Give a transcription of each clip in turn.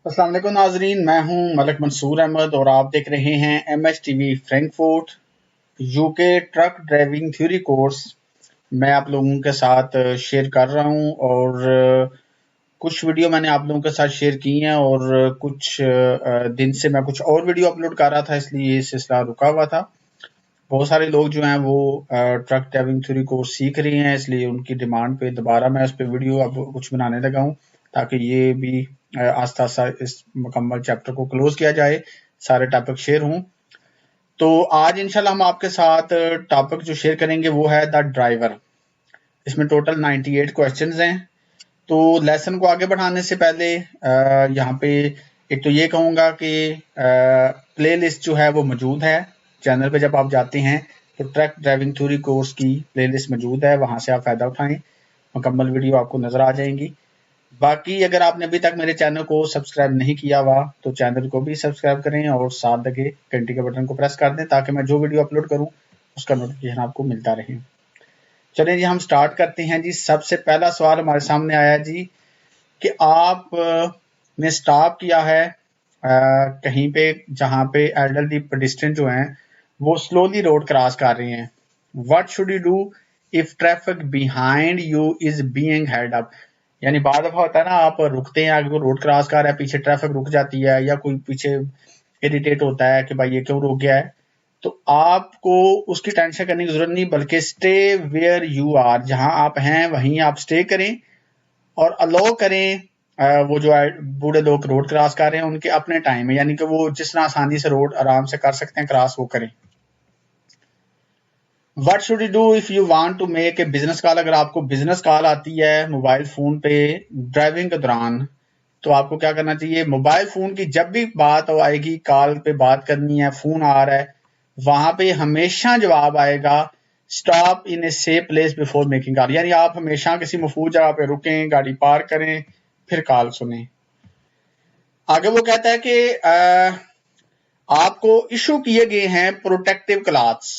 अस्सलाम वालेकुम नाजरीन, मैं हूं मलिक मंसूर अहमद और आप देख रहे हैं MHTV Frankfurt UK truck driving theory course. मैं आप लोगों के साथ शेयर कर रहा हूं और कुछ वीडियो मैंने आप लोगों के साथ शेयर की हैं और कुछ दिन से मैं कुछ और वीडियो अपलोड कर रहा था, इसलिए ये सिलसिला रुका हुआ था। बहुत सारे लोग जो हैं वो ट्रक ड्राइविंग थ्योरी कोर्स सीख रहे हैं, इसलिए उनकी डिमांड पे दोबारा मैं उस पर वीडियो अब कुछ बनाने लगा हूँ ताकि ये भी आस्ता आस्ता इस मुकम्मल चैप्टर को क्लोज किया जाए, सारे टॉपिक शेयर हों। तो आज इंशाल्लाह हम आपके साथ टॉपिक जो शेयर करेंगे वो है द ड्राइवर। इसमें टोटल 98 क्वेश्चंस हैं। तो लेसन को आगे बढ़ाने से पहले यहाँ पे एक तो ये कहूँगा कि प्लेलिस्ट जो है वो मौजूद है चैनल पे। जब आप जाते हैं तो ट्रक ड्राइविंग थ्योरी कोर्स की प्लेलिस्ट मौजूद है, वहाँ से आप फ़ायदा उठाएं, मुकम्मल वीडियो आपको नज़र आ जाएंगी। बाकी अगर आपने अभी तक मेरे चैनल को सब्सक्राइब नहीं किया हुआ तो चैनल को भी सब्सक्राइब करें और साथ लगे घंटी के बटन को प्रेस कर दें ताकि मैं जो वीडियो अपलोड करूं उसका नोटिफिकेशन आपको मिलता रहे। चलिए जी, हम स्टार्ट करते हैं जी। सबसे पहला सवाल हमारे सामने आया जी कि आप ने स्टॉप किया है कहीं पे जहां पे एल्डरली पेडिस्ट्रियन जो हैं वो स्लोली रोड क्रॉस कर रहे हैं। What should you do if traffic behind you is being held up. यानी बाद दफा होता है ना, आप रुकते हैं, आगे कोई रोड क्रॉस कर रहा है, पीछे ट्रैफिक रुक जाती है या कोई पीछे इरिटेट होता है कि भाई ये क्यों रुक गया है, तो आपको उसकी टेंशन करने की जरूरत नहीं, बल्कि स्टे वेयर यू आर, जहां आप हैं वहीं आप स्टे करें और अलाउ करें वो जो बूढ़े लोग रोड क्रॉस कर रहे हैं उनके अपने टाइम में, यानी कि वो जिस तरह आसानी से रोड आराम से कर सकते हैं क्रॉस, वो करें। What should you do if you want to make a business call। अगर आपको बिजनेस कॉल आती है मोबाइल फोन पे ड्राइविंग के दौरान, तो आपको क्या करना चाहिए। मोबाइल फोन की जब भी बात आएगी, कॉल पे बात करनी है, फोन आ रहा है, वहां पे हमेशा जवाब आएगा stop in a safe place before making call. यानी आप हमेशा किसी महफूज जगह पे रुकें, गाड़ी पार्क करें, फिर कॉल सुने। आगे वो कहता है कि आपको इशू किए गए हैं प्रोटेक्टिव क्लॉथ्स।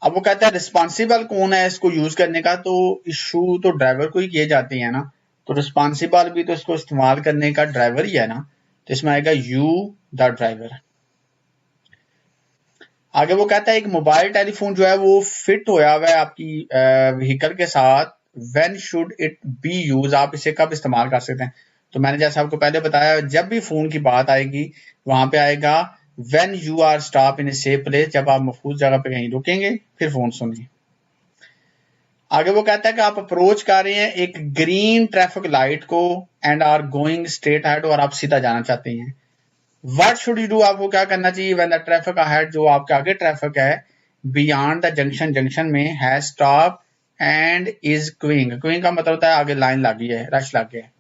अब वो कहता है रिस्पॉन्सिबल कौन है इसको यूज करने का, तो इशू तो ड्राइवर को ही किए जाते हैं ना, तो रिस्पॉन्सिबल भी तो इसको इस्तेमाल करने का ड्राइवर ही है ना, तो इसमें आएगा यू द ड्राइवर। आगे वो कहता है एक मोबाइल टेलीफोन जो है वो फिट होया हुआ है आपकी व्हीकल के साथ, when should it be use, आप इसे कब इस्तेमाल कर सकते हैं। तो मैंने जैसा आपको पहले बताया, जब भी फोन की बात आएगी वहां पे आएगा when you are stop in a safe place, जब आप महफूज जगह पे कहीं रुकेंगे फिर फोन सुनिए। आगे वो कहता है कि आप अप्रोच कर रहे हैं एक ग्रीन ट्रैफिक लाइट को and are going straight ahead, और आप सीधा जाना चाहते हैं। व्हाट शुड यू डू, आपको क्या करना चाहिए। व्हेन द ट्रैफिक अहेड, जो आपके आगे ट्रैफिक है, बियॉन्ड द जंक्शन, जंक्शन में है, stop and is Qing, Qing का मतलब होता है आगे लाइन लगी है, रश लग गया है।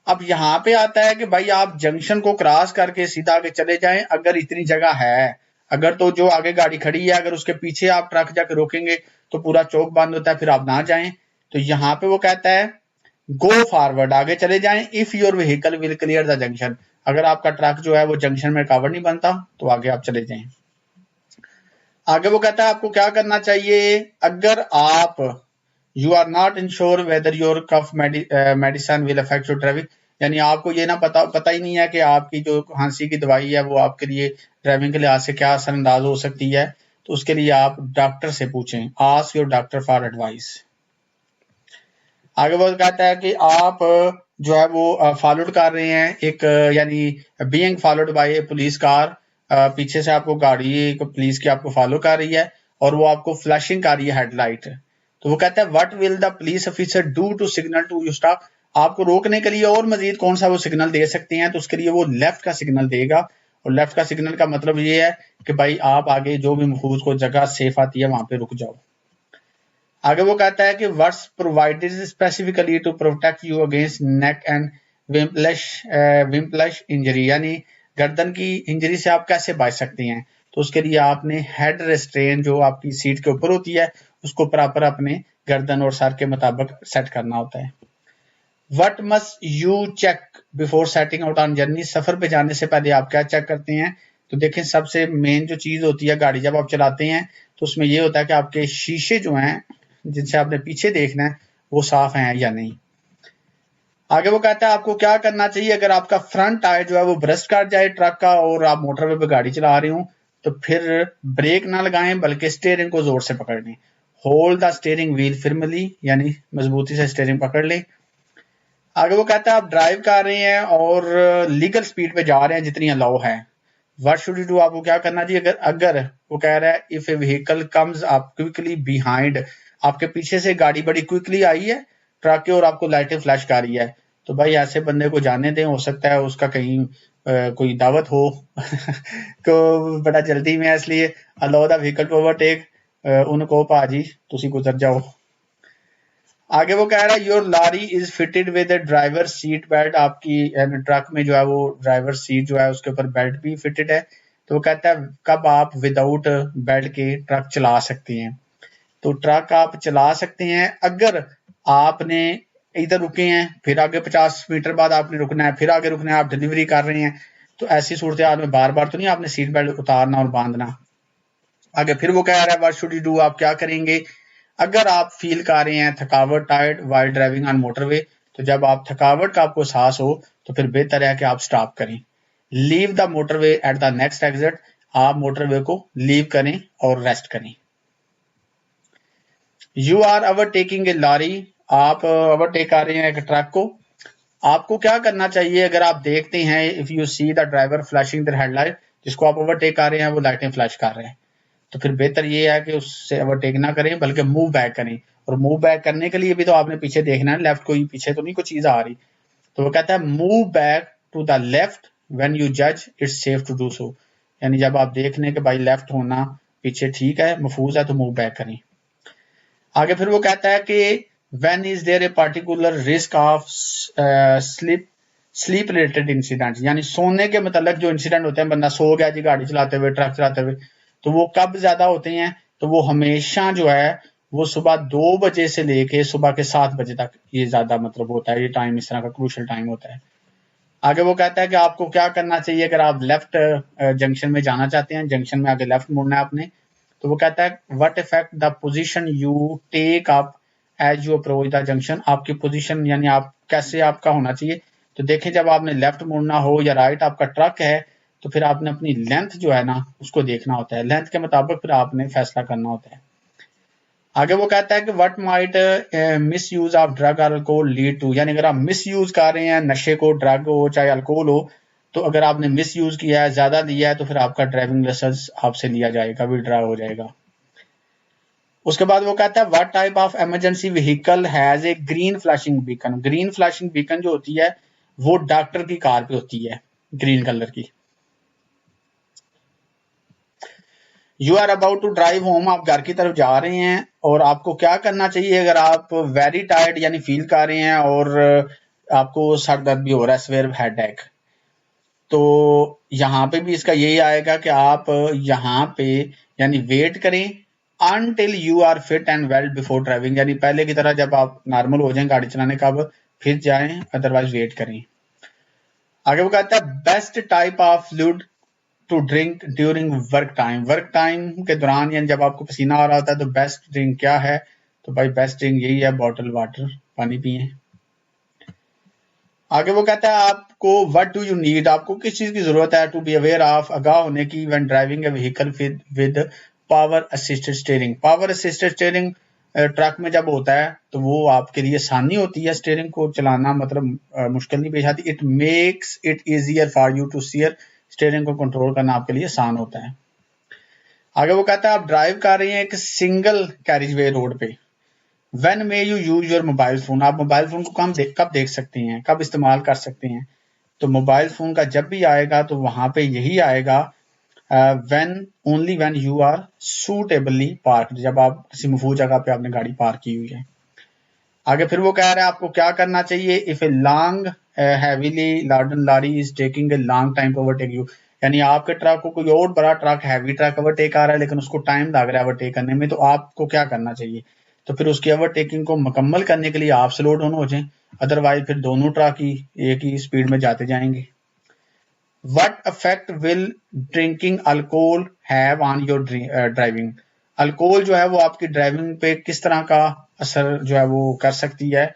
अब यहाँ पे आता है कि भाई आप जंक्शन को क्रॉस करके सीधा आगे चले जाएं अगर इतनी जगह है। अगर तो जो आगे गाड़ी खड़ी है, अगर उसके पीछे आप ट्रक जाके रोकेंगे तो पूरा चौक बंद होता है, फिर आप ना जाएं। तो यहाँ पे वो कहता है गो फॉरवर्ड, आगे चले जाएं, if your vehicle will clear the junction, अगर आपका ट्रक जो है वो जंक्शन में कवर नहीं बनता तो आगे आप चले जाएं। आगे वो कहता है आपको क्या करना चाहिए अगर आप you are not unsure whether your cough medicine will affect your driving, यानी आपको ये ना पता ही नहीं है कि आपकी जो खांसी की दवाई है वो आपके लिए ड्राइविंग के लिहाज से क्या असरअंदाज हो सकती है, तो उसके लिए आप डॉक्टर से पूछें, ask your doctor for advice. आगे वो कहता है कि आप जो है वो फॉलोड कर रहे हैं एक यानी being followed bye a police car, पीछे से आपको गाड़ी एक पुलिस की आपको फॉलो कर रही है और वो आपको फ्लैशिंग कर रही है हेडलाइट। तो वो कहता है what will the police officer do to signal to you stop, आपको रोकने के लिए और मजीद कौन सा वो सिग्नल दे सकते हैं, तो उसके लिए वो लेफ्ट का सिग्नल देगा। और लेफ्ट का सिग्नल का मतलब ये है कि भाई आप आगे जो भी महफूज को जगह सेफ आती है वहां पे रुक जाओ। आगे वो कहता है कि words provided specifically to protect you against neck and whiplash injury, यानी गर्दन की इंजरी से आप कैसे बच सकते हैं, तो उसके लिए आपने हेड रेस्ट्रेन जो आपकी सीट के ऊपर होती है उसको प्रॉपर अपने गर्दन और सर के मुताबिक सेट करना होता है। What must you check before setting out on journey, सफर पे जाने से पहले आप क्या चेक करते हैं। तो देखें सबसे मेन जो चीज होती है गाड़ी जब आप चलाते हैं तो उसमें ये होता है कि आपके शीशे जो हैं जिनसे आपने पीछे देखना है वो साफ हैं या नहीं। आगे वो कहता है आपको क्या करना चाहिए अगर आपका फ्रंट टायर जो है वो ब्रस्ट कर जाए ट्रक का और आप मोटरवे पे गाड़ी चला रहे हो, तो फिर ब्रेक ना लगाएं बल्कि स्टीयरिंग को जोर से पकड़ लें। होल्ड द स्टीयरिंग व्हील फिर्मली, यानी मजबूती से स्टीयरिंग पकड़ लें। आगे वो कहता है आप ड्राइव कर रहे हैं और लीगल स्पीड पे जा रहे हैं जितनी अलाउ है। व्हाट शुड यू डू, आपको क्या करना चाहिए अगर अगर वो कह रहा है if A vehicle comes up quickly behind, आपके पीछे से गाड़ी बड़ी क्विकली आई है ट्रक के और आपको लाइटें फ्लैश कर रही है, तो भाई ऐसे बंदे को जाने दें, हो सकता है उसका कहीं कोई दावत हो को बड़ा जल्दी में है, इसलिए allow the vehicle to overtake, उनको भाजी तुसी गुजर जाओ। आगे वो कह रहा है your lorry is fitted with driver seat belt, आपकी ट्रक में जो है वो ड्राइवर सीट जो है उसके ऊपर बेल्ट भी फिटेड है। तो वो कहता है कब आप विदाउट बेल्ट के ट्रक चला सकते हैं, तो ट्रक आप चला सकते हैं अगर आपने इधर रुके हैं, फिर आगे 50 मीटर बाद आपने रुकना है, फिर आगे रुकना है, आप डिलीवरी कर रहे हैं, तो ऐसी सूरत हाल में बार बार तो नहीं आपने सीट बेल्ट उतारना और बांधना। आगे फिर वो कह रहा है व्हाट शुड यू डू, आप क्या करेंगे अगर आप फील कर रहे हैं थकावट tired while driving on motorway, तो जब आप थकावट का आपको एहसास हो तो फिर बेहतर है कि आप स्टॉप करें। Leave the motorway at the next exit, आप मोटरवे को लीव करें और रेस्ट करें। You are overtaking a lorry, आप ओवरटेक कर रहे हैं एक ट्रक को। आपको क्या करना चाहिए अगर आप देखते हैं if you see the driver flashing their headlight, जिसको आप ओवरटेक कर रहे हैं वो लाइटें फ्लैश कर रहे हैं, तो फिर बेहतर ये है कि उससे ओवरटेक ना करें बल्कि मूव बैक करें। और मूव बैक करने के लिए भी तो आपने पीछे देखना है, लेफ्ट कोई पीछे तो नहीं कोई चीज आ रही, तो वो कहता है move back to the left when you जज it's safe to do so, यानी जब आप देख लें कि भाई लेफ्ट होना पीछे ठीक है महफूज है तो मूव बैक करें। आगे फिर वो कहता है कि when is there a particular risk of sleep related incident, यानी सोने के मतलब जो इंसिडेंट होते हैं, बंदा सो गया जी गाड़ी चलाते हुए ट्रक चलाते हुए, तो वो कब ज्यादा होते हैं, तो वो हमेशा जो है वो सुबह 2 बजे से लेके सुबह के 7 बजे तक ये ज्यादा मतलब होता है, ये टाइम इस तरह का क्रूशियल टाइम होता है। आगे वो कहता है कि आपको क्या करना चाहिए अगर आप लेफ्ट जंक्शन में जाना चाहते हैं, जंक्शन में आगे लेफ्ट मुड़ना है आपने, तो वो कहता है what effect the position you take up as you approach the junction, आपकी पोजीशन यानी आप कैसे आपका होना चाहिए, तो देखें जब आपने लेफ्ट मुड़ना हो या राइट आपका ट्रक है, तो फिर आपने अपनी लेंथ जो है ना उसको देखना होता है, लेंथ के मुताबिक फिर आपने फैसला करना होता है। आगे वो कहता है कि what might miss use of drug और अल्कोहल लीड टू, यानी अगर आप मिस यूज कर रहे हैं नशे को, ड्रग हो चाहे अल्कोहल हो, तो अगर आपने मिस यूज किया है ज्यादा लिया है तो फिर आपका ड्राइविंग लाइसेंस आपसे लिया जाएगा, विड्रॉ हो जाएगा। उसके बाद वो कहता है what type of emergency vehicle has A green flashing beacon, green flashing beacon जो होती है वो डॉक्टर की कार पे होती है ग्रीन कलर की। You are about to drive home, आप घर की तरफ जा रहे हैं और आपको क्या करना चाहिए अगर आप वेरी टायर्ड यानी फील कर रहे हैं और आपको सर दर्द भी हो रहा है, सिवियर हेडेक, तो यहाँ पे भी इसका यही आएगा कि आप यहाँ पे यानी वेट करें until you are fit and well before driving, यानी पहले की तरह जब आप नॉर्मल हो जाएं गाड़ी चलाने का अब फिर जाएं, अदरवाइज वेट करें। आगे वो कहता है best type of fluid to drink during work time, work time के दौरान यानी जब आपको पसीना आ रहा होता है तो बेस्ट ड्रिंक क्या है, तो भाई बेस्ट ड्रिंक यही है बॉटल वाटर, पानी पिए। आगे वो कहता है आपको व्हाट डू यू नीड, आपको किस चीज की जरूरत है, टू बी अवेयर ऑफ, आगाह होने की, when driving A vehicle with power assisted steering, power assisted steering truck में जब होता है तो वो आपके लिए आसानी होती है स्टीयरिंग को चलाना, मतलब मुश्किल नहीं पेश आती, it makes it easier for you to steer, steering को कंट्रोल करना आपके लिए आसान होता है। आगे वो कहता है आप ड्राइव कर रहे हैं एक सिंगल कैरिज वे रोड पे, when may you use your mobile phone, आप मोबाइल फोन को कब देख सकते हैं, कब इस्तेमाल कर सकते हैं, तो मोबाइल फोन का जब भी आएगा तो वहां पे यही आएगा when only when you are suitably park, जब आप किसी महफूज जगह पे आपने गाड़ी पार्क की हुई है। आगे फिर वो कह रहा है आपको क्या करना चाहिए if a long heavily laden lorry is taking a long time to overtake you, यानी आपके ट्रक को कोई और बड़ा ट्रक हैवी ट्रक ओवरटेक आ रहा है लेकिन उसको टाइम लग रहा है ओवरटेक करने में, तो आपको क्या करना चाहिए, तो फिर उसकी ओवरटेकिंग को मुकम्मल करने के लिए आप स्लो डाउन हो जाएं, अदरवाइज फिर दोनों ट्रक ही एक ही स्पीड में जाते जाएंगे। What effect will drinking alcohol have on your driving, alcohol जो है वो आपकी ड्राइविंग पे किस तरह का असर जो है वो कर सकती है,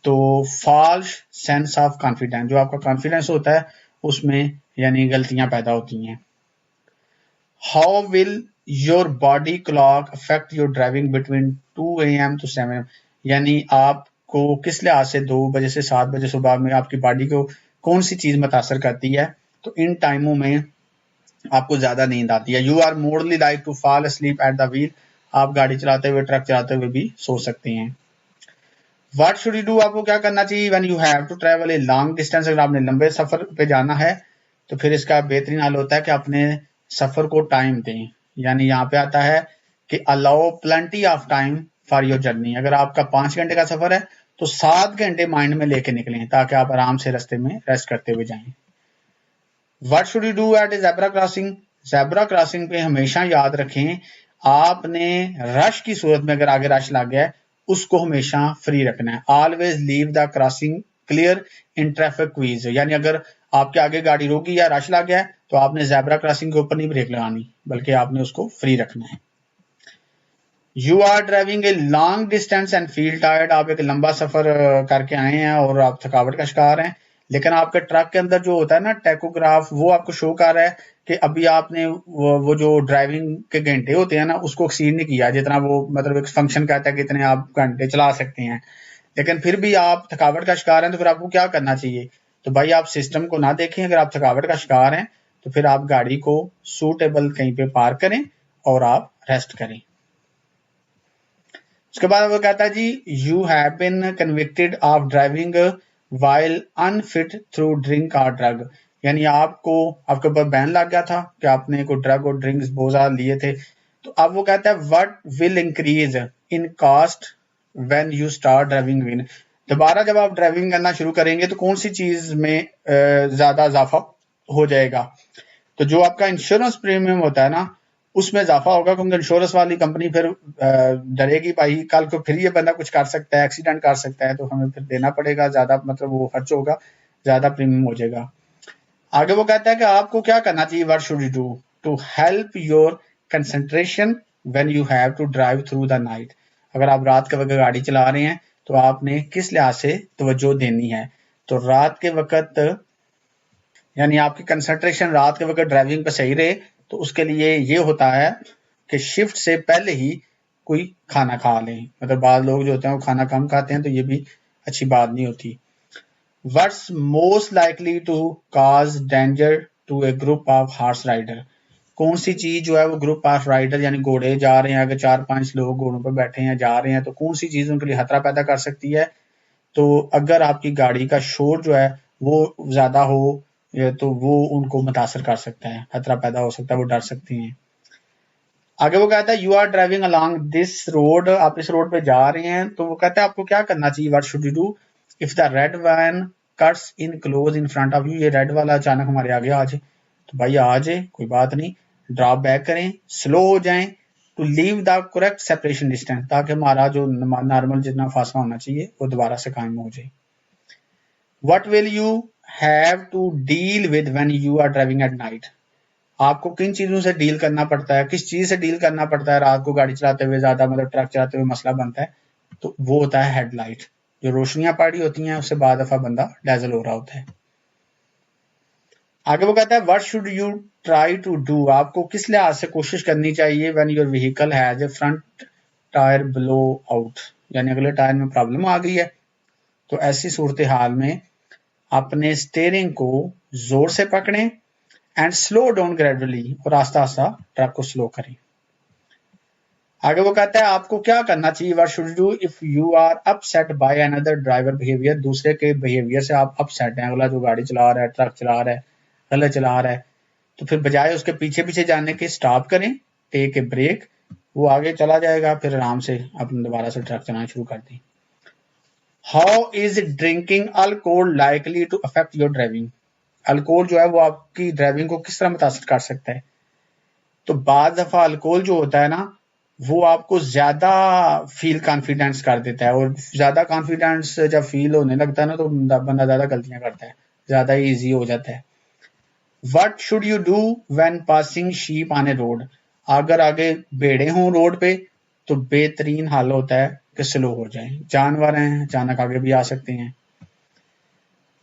तो फॉल्स सेंस ऑफ कॉन्फिडेंस, जो आपका कॉन्फिडेंस होता है उसमें यानी गलतियां पैदा होती हैं। How will your body clock affect your driving between 2 AM to 7 AM, यानी आपको किस लिहाज से 2 बजे से 7 बजे सुबह में आपकी बॉडी को कौन सी चीज मुतासर करती है, तो इन टाइमों में आपको ज्यादा नींद आती है। You are morally like to fall asleep at the wheel, आप गाड़ी चलाते हुए ट्रक चलाते हुए भी सो सकते हैं। व्हाट शुड यू डू, आपको क्या करना चाहिए when you have to travel a long distance, अगर आपने लंबे सफर पे जाना है तो फिर इसका बेहतरीन हल होता है कि अपने सफर को टाइम दें, यानी यहाँ पे आता है कि allow plenty of time for your journey, अगर आपका 5 घंटे का सफर है तो 7 घंटे माइंड में लेके निकलें ताकि आप आराम से रास्ते में रेस्ट करते हुए जाएं। What should you do at A zebra crossing, zebra crossing पे हमेशा याद रखें आपने रश की सूरत में अगर आगे रश लग गया है उसको हमेशा फ्री रखना है। Always leave the crossing clear in traffic quiz, यानी अगर आपके आगे गाड़ी रोकी या रश लग गया है तो आपने ज़ेब्रा क्रॉसिंग के ऊपर नहीं ब्रेक लगानी बल्कि आपने उसको फ्री रखना है। You are driving a long distance and feel tired, आप एक लंबा सफर करके आए हैं और आप थकावट का शिकार हैं, लेकिन आपके ट्रक के अंदर जो होता है ना टैकोग्राफ, वो आपको शो कर रहा है कि अभी आपने वो जो ड्राइविंग के घंटे होते हैं ना उसको एक्सीड नहीं किया, जितना वो मतलब एक फंक्शन कहता है कि इतने आप घंटे चला सकते हैं, लेकिन फिर भी आप थकावट का शिकार हैं तो फिर आपको क्या करना चाहिए, तो भाई आप सिस्टम को ना देखें, अगर आप थकावट का शिकार हैं तो फिर आप गाड़ी को सूटेबल कहीं पे पार्क करें और आप रेस्ट करें। उसके बाद वो कहता है जी you have been convicted of driving while unfit through drink और ड्रग, यानी आपके ऊपर बैन लग गया था कि आपने कोई ड्रग और ड्रिंक्स बहुत ज्यादा लिए थे, तो अब वो कहता है what will increase in cost when you start driving win, दोबारा जब आप ड्राइविंग करना शुरू करेंगे तो कौन सी चीज में ज्यादा इजाफा हो जाएगा, तो जो आपका इंश्योरेंस प्रीमियम होता है ना उसमें इजाफा होगा, क्योंकि इंश्योरेंस वाली कंपनी फिर डरेगी भाई कल को फिर ये बंदा कुछ कर सकता है, एक्सीडेंट कर सकता है, तो हमें फिर देना पड़ेगा ज्यादा, मतलब वो खर्च होगा, ज्यादा प्रीमियम हो जाएगा। आगे वो कहता है कि आपको क्या करना चाहिए, what should you do to help your concentration when you have to drive through the night, अगर आप रात के वक्त गाड़ी चला रहे हैं तो आपने किस लिहाज से तवज्जो देनी है, तो रात के वक्त यानी आपकी कंसंट्रेशन रात के वक्त ड्राइविंग पे सही रहे तो उसके लिए ये होता है कि शिफ्ट से पहले ही कोई खाना खा लें, मतलब बाद लोग जो होते हैं वो खाना कम खाते हैं तो ये भी अच्छी बात नहीं होती। What's most likely to cause danger to a group of horse rider, कौन सी चीज जो है वो ग्रुप ऑफ राइडर यानी घोड़े जा रहे हैं, अगर 4-5 लोग घोड़ों पर बैठे हैं जा रहे हैं तो कौन सी चीज उनके लिए खतरा पैदा कर सकती है, तो अगर आपकी गाड़ी का शोर जो है वो ज्यादा हो तो वो उनको मुतासर कर सकता है, खतरा पैदा हो सकता है, वो डर सकती हैं। आगे वो कहता है you are driving along this road, आप इस रोड पे जा रहे हैं तो वो कहता है आपको क्या करना चाहिए, what should you do if the red van cuts in close in front of you, ये रेड वाला अचानक हमारे आगे आ जाए तो भाई आ जाए कोई बात नहीं, ड्रॉप बैक करें, स्लो हो जाएं, to leave the correct separation distance, ताकि हमारा जो नॉर्मल जितना फासला होना चाहिए वो दोबारा से कायम हो जाए। What will you have to deal with when you are driving at night, आपको किन चीजों से डील करना पड़ता है, किस चीज से डील करना पड़ता है रात को गाड़ी चलाते हुए, ज्यादा मतलब ट्रक चलाते हुए मसला बनता है, तो वो होता है हेडलाइट, जो रोशनियां पड़ी होती हैं उससे बाद दफा बंदा डैजल हो रहा होता है। आगे वो कहता है what should you try to do, आपको किस लिहाज से कोशिश करनी चाहिए when your vehicle has a front tyre blow out, यानी अगले टायर में प्रॉब्लम आ गई है, तो ऐसी सूरत हाल में अपने स्टीयरिंग को जोर से पकड़ें एंड स्लो डाउन ग्रेजुअली, और आस्ता आस्ता ट्रक को स्लो करें। आगे वो कहता है आपको क्या करना चाहिए, what should do if you are upset by another driver behaviour, दूसरे के बिहेवियर से आप अपसेट हैं, अगला जो गाड़ी चला रहा है, ट्रक चला रहा है, गलत चला रहा है, तो फिर बजाय उसके पीछे पीछे जाने के स्टॉप करें, टेक ए ब्रेक, वो आगे चला जाएगा, फिर आराम से अपने दोबारा से ट्रक चलाना शुरू कर दें। How is drinking alcohol likely to affect your driving, alcohol जो है वो आपकी ड्राइविंग को किस तरह मुतासर कर सकता है, तो बाद दफा अल्कोहल जो होता है ना वो आपको ज्यादा फील कॉन्फिडेंस कर देता है, और ज्यादा कॉन्फिडेंस जब फील होने लगता है ना तो बंदा ज्यादा गलतियां करता है, ज्यादा ईजी हो जाता है। What should you do when passing sheep on A road, अगर आगे भेड़े हों रोड पे तो बेहतरीन हाल होता है कि स्लो हो जाए। जानवर हैं, अचानक आगे भी आ सकते हैं।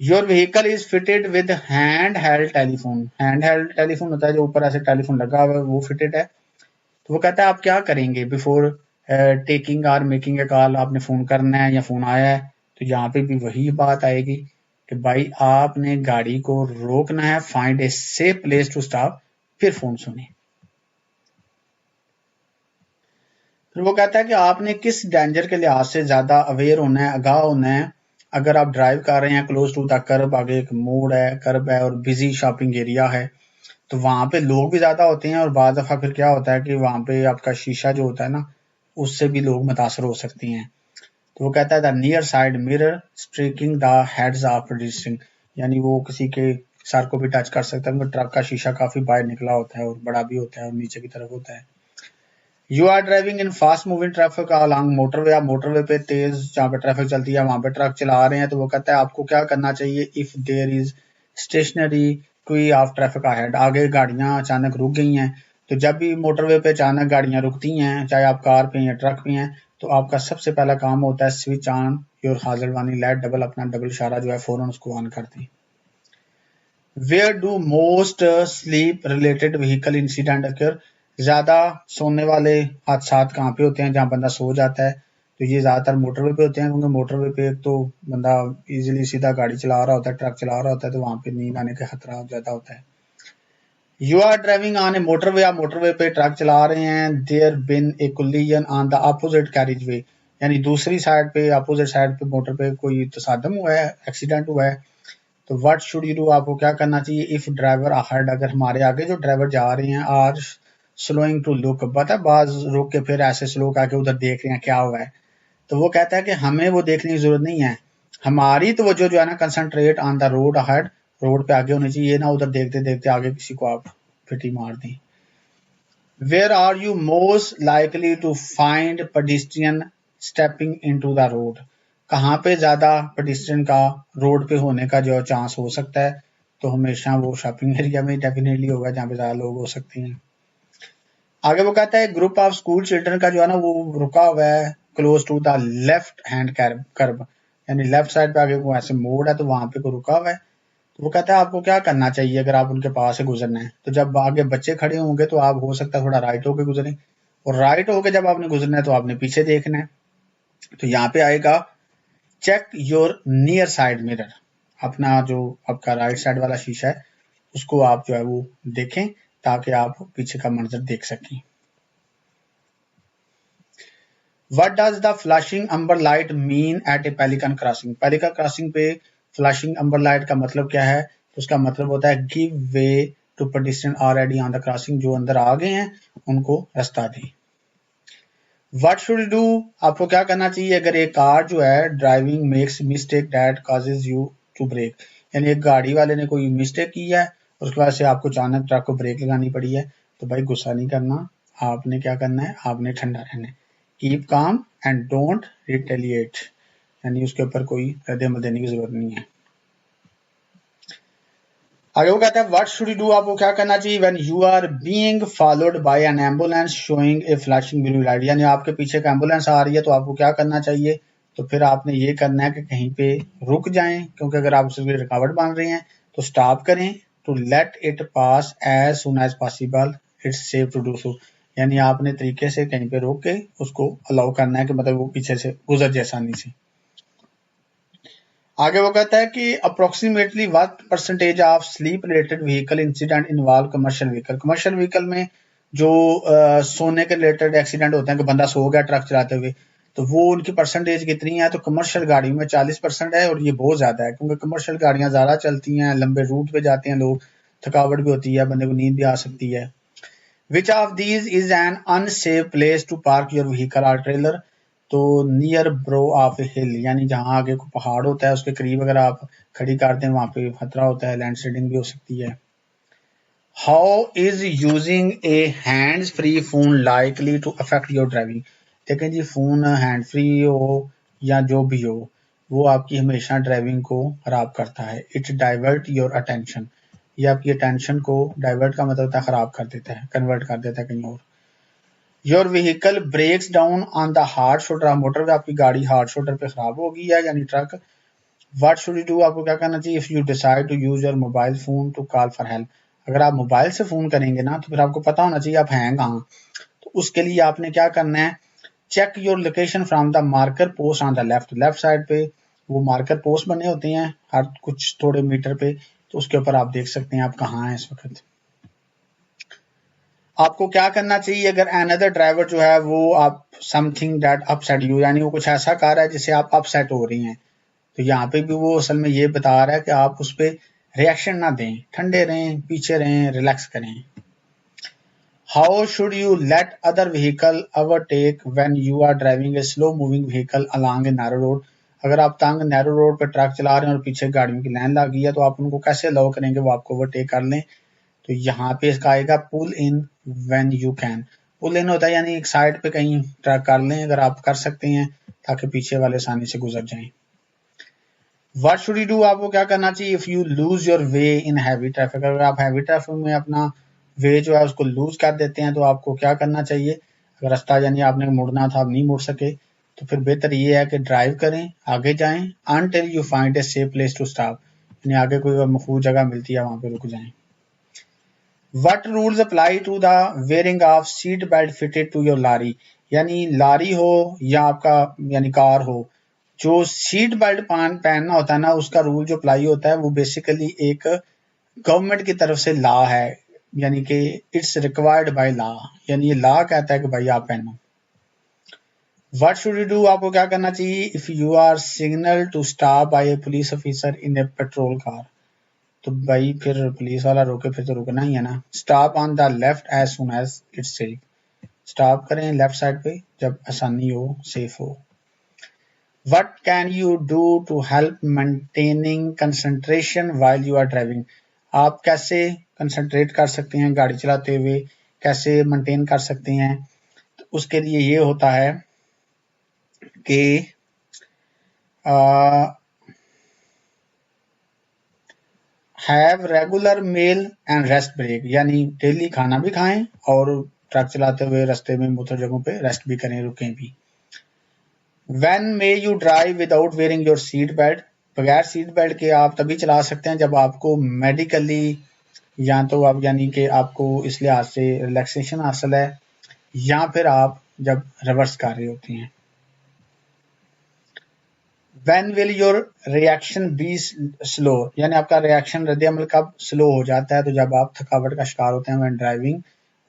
Your vehicle is fitted with hand held telephone. Hand held telephone होता है जो ऊपर ऐसे टेलीफोन लगा हुआ है, वो फिटेड है। तो वो कहता है आप क्या करेंगे बिफोर टेकिंग और मेकिंग ए कॉल। आपने फोन करना है या फोन आया है, तो यहाँ पे भी वही बात आएगी कि भाई आपने गाड़ी को रोकना है, find a safe place to stop, फिर फोन सुने। फिर वो कहता है कि आपने किस डेंजर के लिहाज से ज्यादा अवेयर होना है, आगाह होना है। अगर आप ड्राइव कर रहे हैं क्लोज टू द कर्ब, आगे एक मोड़ है, कर्ब है और बिजी शॉपिंग एरिया है, तो वहां पे लोग भी ज्यादा होते हैं और बाद दफा फिर क्या होता है कि वहां पे आपका शीशा जो होता है ना, उससे भी लोग मुतासर हो सकती हैं। तो वो कहता है the near side mirror streaking the heads of pedestrian, यानी वो किसी के सर को भी टच कर सकता है, क्योंकि ट्रक का शीशा काफी बाहर निकला होता है और बड़ा भी होता है और नीचे की तरफ होता है। You are driving in fast moving traffic along motorway, आप मोटरवे पे तेज जहाँ पे ट्रैफिक चलती है वहां पे ट्रक चला रहे हैं, तो वो कहता है आपको क्या करना चाहिए। If there is stationary queue of traffic ahead, आगे गाड़ियां अचानक रुक गई हैं, तो जब भी मोटरवे पे अचानक गाड़ियां रुकती हैं, चाहे आप कार पे या ट्रक पे हैं, तो आपका सबसे पहला काम होता है स्विच ऑन योर हाजिर वानी लाइट, अपना डबल इशारा जो है फौरन उसको ऑन कर दें। Where do most sleep related vehicle incidents occur, ज्यादा सोने वाले हादसा कहाँ पे होते हैं, जहाँ बंदा सो जाता है, तो ये ज्यादातर मोटरवे पे होते हैं, क्योंकि मोटरवे पे एक तो बंदा इजीली सीधा गाड़ी चला रहा होता है, ट्रक चला रहा होता है, तो वहां पे नींद आने का खतरा ज्यादा होता है। You are driving on a motorway, आप मोटरवे पे ट्रक चला रहे हैं, there been a collision on the opposite carriageway, यानी दूसरी साइड पे अपोजिट साइड पे मोटर पे कोई तसादम हुआ है, एक्सीडेंट हुआ है, तो व्हाट शुड यू डू, आपको क्या करना चाहिए। इफ ड्राइवर अहेड, अगर हमारे आगे जो ड्राइवर जा रहे हैं, आर स्लोइंग टू लुक, पता है बाज रोक के फिर ऐसे स्लो करके उधर देख रहे हैं क्या हुआ है, तो वो कहता है कि हमें वो देखने की जरूरत नहीं है, हमारी तो वो जो है ना concentrate on the road ahead, road पे आगे होनी चाहिए, ना उधर देखते देखते आगे किसी को आप फिटी मार दें। Where are you most likely to find pedestrian stepping into the road, कहाँ पे ज्यादा पेडिस्ट्रियन का रोड पे होने का जो चांस हो सकता है, तो हमेशा वो शॉपिंग एरिया में डेफिनेटली होगा जहाँ पे ज्यादा लोग हो सकते हैं। आगे वो कहता है ग्रुप ऑफ स्कूल चिल्ड्रन का जो है ना वो रुका हुआ है close to the left hand curve, यानी लेफ्ट साइड पे आगे को ऐसे मोड़ है, तो वहां पे को रुका हुआ है, तो वो कहता है आपको क्या करना चाहिए अगर आप उनके पास से गुजरना है। तो जब आगे बच्चे खड़े होंगे तो आप हो सकता है थोड़ा राइट होके गुजरें, और राइट होके जब आपने गुजरना है तो आपने पीछे देखना है। तो यहाँ पे आएगा check your near side mirror, अपना जो आपका राइट साइड वाला शीशा है उसको आप जो है वो देखें, ताकि आप पीछे का मंजर देख सकें। What does the flashing umber light mean at a pelican crossing? Pelican crossing पे फ्लैशिंग अम्बर लाइट का मतलब क्या है, तो उसका मतलब होता है give way to pedestrian already on the crossing, जो अंदर आ गए हैं उनको रास्ता दें। व्हाट शुड डू, आपको क्या करना चाहिए अगर एक कार जो है driving makes mistake that causes you to brake, यानी एक गाड़ी वाले ने कोई मिस्टेक की है उसके बाद से आपको अचानक ट्रक को ब्रेक लगानी पड़ी है, तो भाई गुस्सा नहीं करना, आपने क्या करना है, आपने ठंडा रहना है, keep calm and don't retaliate, यानी उसके ऊपर कोई रद्द-ए-अमल देने की जरूरत नहीं है। आगे वो कहता है व्हाट शुड यू डू, आपको क्या करना चाहिए when you are being followed by an ambulance showing a flashing blue light, यानी आपके पीछे एक एम्बुलेंस आ रही है, तो आपको क्या करना चाहिए, तो फिर आपने ये करना है कि कहीं पे रुक जाएं, क्योंकि अगर आप उसकी रुकावट बन रही हैं तो स्टॉप करें, to let it pass as soon as possible, it's safe to do so, यानी आपने तरीके से कहीं पे रोक के उसको अलाउ करना है कि मतलब वो पीछे से गुजर जाए आसानी से। आगे वो कहता है कि approximately what percentage of sleep related vehicle incident involve commercial vehicle, commercial vehicle में जो सोने के रिलेटेड एक्सीडेंट होते हैं कि बंदा सो गया ट्रक चलाते हुए, तो वो उनकी परसेंटेज कितनी है, तो कमर्शियल गाड़ी में 40% है, और ये बहुत ज्यादा है क्योंकि कमर्शियल गाड़ियां ज्यादा चलती हैं, लंबे रूट पे जाते हैं लोग, थकावट भी होती है, बंदे को नींद भी आ सकती है। Which of these is an unsafe place to park your vehicle or trailer, तो near brow of a hill, यानी जहां आगे को पहाड़ होता है उसके करीब अगर आप खड़ी कर दें वहां पे खतरा होता है, लैंडस्लाइडिंग भी हो सकती है। How is using a hands free phone likely to affect your driving, देखें जी फोन हैंड फ्री हो या जो भी हो वो आपकी हमेशा ड्राइविंग को खराब करता है। इट डाइवर्ट योर अटेंशन, ये आपकी अटेंशन को डाइवर्ट का मतलब होता है खराब कर देता है, कन्वर्ट कर देता है कहीं और। Your vehicle breaks down on the hard shoulder, आप मोटर पे आपकी गाड़ी हार्ड शोल्डर पे खराब हो गई है यानी truck, what should you do, आपको क्या करना चाहिए, if you decide to use your mobile phone to call for help, अगर आप मोबाइल से फोन करेंगे ना तो फिर आपको पता होना चाहिए आप हैं कहाँ, तो उसके लिए आपने क्या करना है, check your location from the marker post on the left side पे वो मार्कर पोस्ट बने होते हैं हर कुछ थोड़े मीटर पे, तो उसके ऊपर आप देख सकते हैं आप कहाँ हैं इस वक्त। आपको क्या करना चाहिए, अगर अनदर ड्राइवर जो है वो आप समथिंग दैट अपसेट यू, यानी वो कुछ ऐसा कर रहा है जिससे आप अपसेट हो रही हैं, तो यहाँ पे भी वो असल में ये बता रहा है कि आप उस पर रिएक्शन ना दें, ठंडे रहें, पीछे रहें, रिलैक्स करें। How should you let other vehicle overtake when you are driving a slow moving vehicle along a narrow road, अगर आप तंग नैरो रोड पर ट्रक चला रहे हैं और पीछे गाड़ियों की लाइन लगी है तो आप उनको कैसे अलाउ करेंगे वो आपको ओवरटेक कर लें, तो यहाँ पे इसका आएगा पुल इन व्हेन यू कैन, पुल इन होता है यानी एक साइड पे कहीं ट्रक कर लें अगर आप कर सकते हैं ताकि पीछे वाले आसानी से गुजर जाएं। व्हाट शुड यू डू, आपको क्या करना चाहिए, if you lose your way in heavy traffic, अगर आप हैवी ट्रैफिक में अपना वे जो है उसको लूज कर देते हैं तो आपको क्या करना चाहिए, अगर रास्ता यानी आपने मुड़ना था आप नहीं मुड़ सके तो फिर बेहतर ये है कि ड्राइव करें, आगे जाएं until you find a safe place to stop, यानी आगे कोई महफूज जगह मिलती है वहां पे रुक जाएं। What rules apply to the wearing of seat belt fitted to your लारी, यानी लारी हो या आपका यानी कार हो, जो सीट बेल्ट पहनना होता है ना उसका रूल जो अप्लाई होता है वो बेसिकली एक गवर्नमेंट की तरफ से लॉ है, यानी कि इट्स रिक्वायर्ड बाय लॉ, यानी ये लॉ कहता है कि भाई आप पहनो। व्हाट शुड यू डू, आपको क्या करना चाहिए, if you are signal to stop by a police officer in a patrol car, तो भाई फिर पुलिस वाला रोके फिर तो रुकना ही है ना, stop on the left as soon as it's safe, stop करें लेफ्ट साइड पे जब आसानी हो, सेफ हो। What can you do to help maintaining concentration while you are driving, आप कैसे कंसंट्रेट कर सकते हैं गाड़ी चलाते हुए, कैसे मेंटेन कर सकते हैं, तो उसके लिए ये होता है कि have regular meal and rest break, यानी डेली खाना भी खाएं और ट्रक चलाते हुए रास्ते में मुख्तलिफ जगहों पे रेस्ट भी करें, रुकें भी। When may you drive without wearing your seat belt, बगैर सीट बेल्ट के आप तभी चला सकते हैं जब आपको मेडिकली या तो आप यानी कि आपको इस लिहाज से रिलैक्सेशन हासिल है या फिर आप जब रिवर्स कर रहे होते हैं। When will your reaction be slow, यानी आपका रिएक्शन रद्द अमल कब स्लो हो जाता है, तो जब आप थकावट का शिकार होते हैं when driving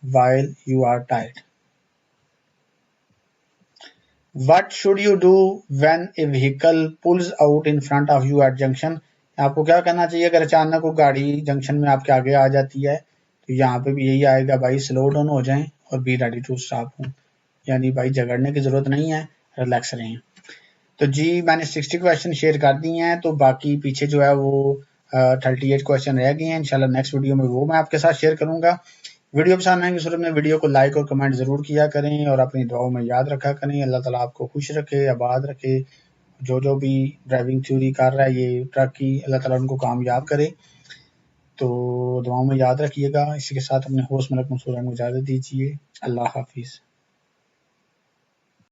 while you are tired। What should you do when a vehicle pulls out in front of you at junction, आपको क्या करना चाहिए अगर अचानक वो गाड़ी जंक्शन में आपके आगे आ जाती है, तो यहाँ पे भी यही आएगा भाई स्लो डाउन हो जाएं और बी रेडी टू स्टॉप हो, यानी भाई झगड़ने की जरूरत नहीं है, रिलैक्स रहें। तो जी मैंने 60 क्वेश्चन शेयर कर दिए हैं, तो बाकी पीछे जो है वो 38 क्वेश्चन रह गए हैं, इंशाल्लाह नेक्स्ट वीडियो में वो मैं आपके साथ शेयर करूंगा। वीडियो पसंद आएंगे सूरत में वीडियो को लाइक और कमेंट जरूर किया करें और अपनी दुआओं में याद रखा करें, अल्लाह ताला आपको खुश रखे, आबाद रखे, जो भी ड्राइविंग थ्योरी कर रहा है ये ट्रक की, अल्लाह ताला उनको कामयाब करे, तो दुआओं में याद रखिएगा। इसी के साथ अपने होस्ट मलक मंसूर को इजाज़त दीजिए, अल्लाह हाफिज़।